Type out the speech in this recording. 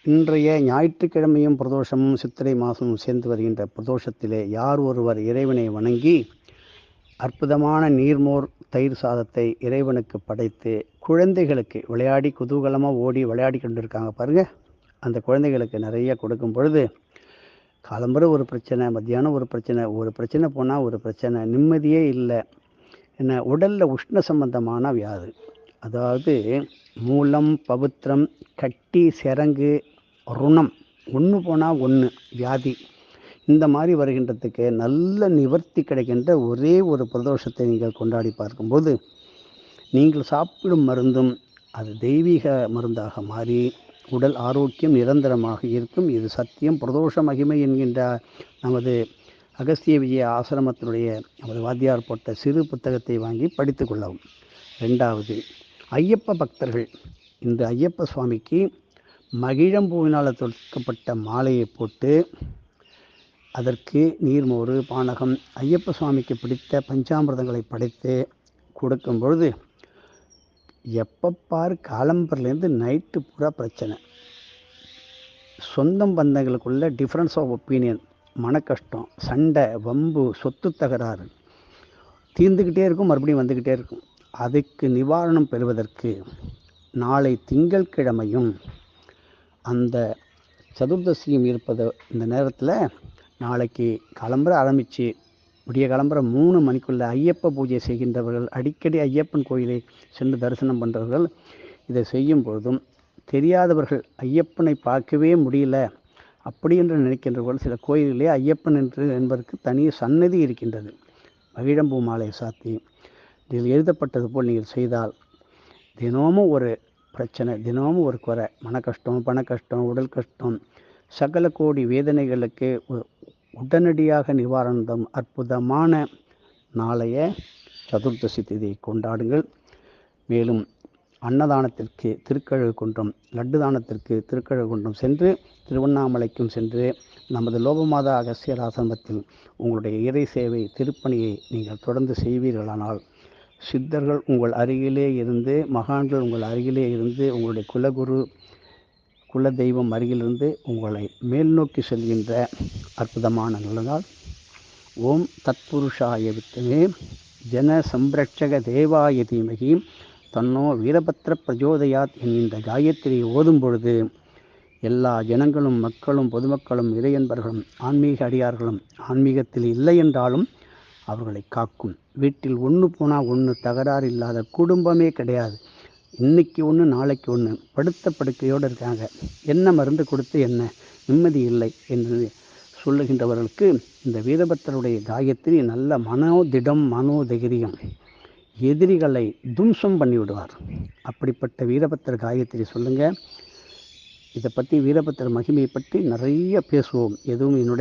இன்றைய ஞாயிற்றுக்கிழமையும் பிரதோஷமும் சித்திரை மாதமும் சேர்ந்து வருகின்ற பிரதோஷத்திலே யார் ஒருவர் இறைவனை வணங்கி அற்புதமான நீர்மோர் தயிர் சாதத்தை இறைவனுக்கு படைத்து குழந்தைகளுக்கு விளையாடி குதூகலமாக ஓடி விளையாடி கொண்டிருக்காங்க பாருங்கள். அந்த குழந்தைகளுக்கு நிறைய கொடுக்கும் பொழுது காலம்புற ஒரு பிரச்சனை, மத்தியானம் ஒரு பிரச்சனை போனால் ஒரு பிரச்சனை, நிம்மதியே இல்லை. என்ன உடலில் உஷ்ண சம்பந்தமான வியாதி, அதாவது மூலம் பவித்திரம் கட்டி சிரங்கு ருணம் ஒன்று போனால் ஒன்று வியாதி, இந்த மாதிரி வருகின்றதுக்கு நல்ல நிவர்த்தி கிடைக்கின்ற ஒரே ஒரு பிரதோஷத்தை நீங்கள் கொண்டாடி பார்க்கும்போது நீங்கள் சாப்பிடும் மருந்தும் அது தெய்வீக மருந்தாக மாறி உடல் ஆரோக்கியம் நிரந்தரமாக இருக்கும். இது சத்தியம். பிரதோஷ மகிமை என்கின்ற நமது அகஸ்திய விஜய ஆசிரமத்தினுடைய நமது வாத்தியார் போட்ட சிறு புத்தகத்தை வாங்கி படித்து கொள்ளவும். ரெண்டாவது, ஐயப்ப பக்தர்கள் இந்த ஐயப்ப சுவாமிக்கு மகிழம்பூவினால் தொடுக்கப்பட்ட மாலையை போட்டு அதற்கு நீர்மோறு பானகம் ஐயப்ப சுவாமிக்கு பிடித்த பஞ்சாமிர்தங்களை படைத்து கொடுக்கும் பொழுது எப்பப்பார் காலம்பரிலேருந்து நைட்டு பூரா பிரச்சனை, சொந்தம் பந்தங்களுக்குள்ள டிஃப்ரென்ஸ் ஆஃப் ஒப்பீனியன், மன கஷ்டம், சண்டை, வம்பு, சொத்து தகராறு தீர்ந்துக்கிட்டே இருக்கும், மறுபடியும் வந்துக்கிட்டே இருக்கும். அதுக்கு நிவாரணம் பெறுவதற்கு நாளை திங்கட்கிழமையும் அந்த சதுர்தசியும் இருப்பது இந்த நேரத்தில் நாளைக்கு கிளம்புற ஆரம்பித்து விடிய கிளம்புற 3 மணிக்குள்ளே ஐயப்ப பூஜை செய்கின்றவர்கள், அடிக்கடி ஐயப்பன் கோயிலை சென்று தரிசனம் பண்ணுறவர்கள் இதை செய்யும் பொழுதும், தெரியாதவர்கள் ஐயப்பனை பார்க்கவே முடியல அப்படி என்று நினைக்கின்றவர்கள் சில கோயில்களே ஐயப்பன் என்பதற்கு தனி சன்னதி இருக்கின்றது. மகிழம்பூ மாலை சாத்தி இதில் எழுதப்பட்டது போல் நீங்கள் செய்தால் தினமும் ஒரு பிரச்சனை, தினமும் ஒரு குறை, மன கஷ்டம், பண கஷ்டம், உடல் கஷ்டம், சகல கோடி வேதனைகளுக்கு உடனடியாக நிவாரணம். அற்புதமான நாளைய சதுர்தசி திதியை கொண்டாடுங்கள். மேலும் அன்னதானத்திற்கு திருக்கழுகுன்றம், லட்டு தானத்திற்கு திருக்கழுகுன்றம் சென்று திருவண்ணாமலைக்கும் சென்று நமது லோகமாதா அகஸ்தியர் ஆசிரமத்தில் உங்களுடைய இறை சேவை திருப்பணியை நீங்கள் தொடர்ந்து செய்வீர்களானால் சித்தர்கள் உங்கள் அருகிலே இருந்து, மகான்கள் உங்கள் அருகிலே இருந்து, உங்களுடைய குலகுரு குல தெய்வம் அருகிலிருந்து உங்களை மேல் நோக்கி செல்கின்ற அற்புதமான நல்லதால் ஓம் தத்புருஷாய வித்மே ஜன சம்ரட்சக தேவாய தீமகி தன்னோ வீரபத்ர பிரஜோதயாத் என்கின்ற காயத்ரியை ஓதும் பொழுது எல்லா ஜனங்களும், மக்களும், பொதுமக்களும், இறையன்பர்களும், ஆன்மீக அடியார்களும் ஆன்மீகத்தில் இல்லை என்றாலும் அவர்களை காக்கும். வீட்டில் ஒன்று போனால் ஒன்று தகராறு இல்லாத குடும்பமே கிடையாது. இன்னைக்கு ஒன்று நாளைக்கு ஒன்று படுத்த படுக்கையோடு இருக்காங்க, என்ன மருந்து கொடுத்து என்ன நிம்மதி இல்லை என்று சொல்லுகின்றவர்களுக்கு இந்த வீரபத்திரருடைய காயத்ரி நல்ல மனோதிடம், மனோதைரியம், எதிரிகளை தும்சம் பண்ணிவிடுவார். அப்படிப்பட்ட வீரபத்திர காயத்ரி சொல்லுங்கள். இதை பற்றி வீரபத்திர மகிமையை பற்றி நிறைய பேசுவோம். எதுவும் என்னுடைய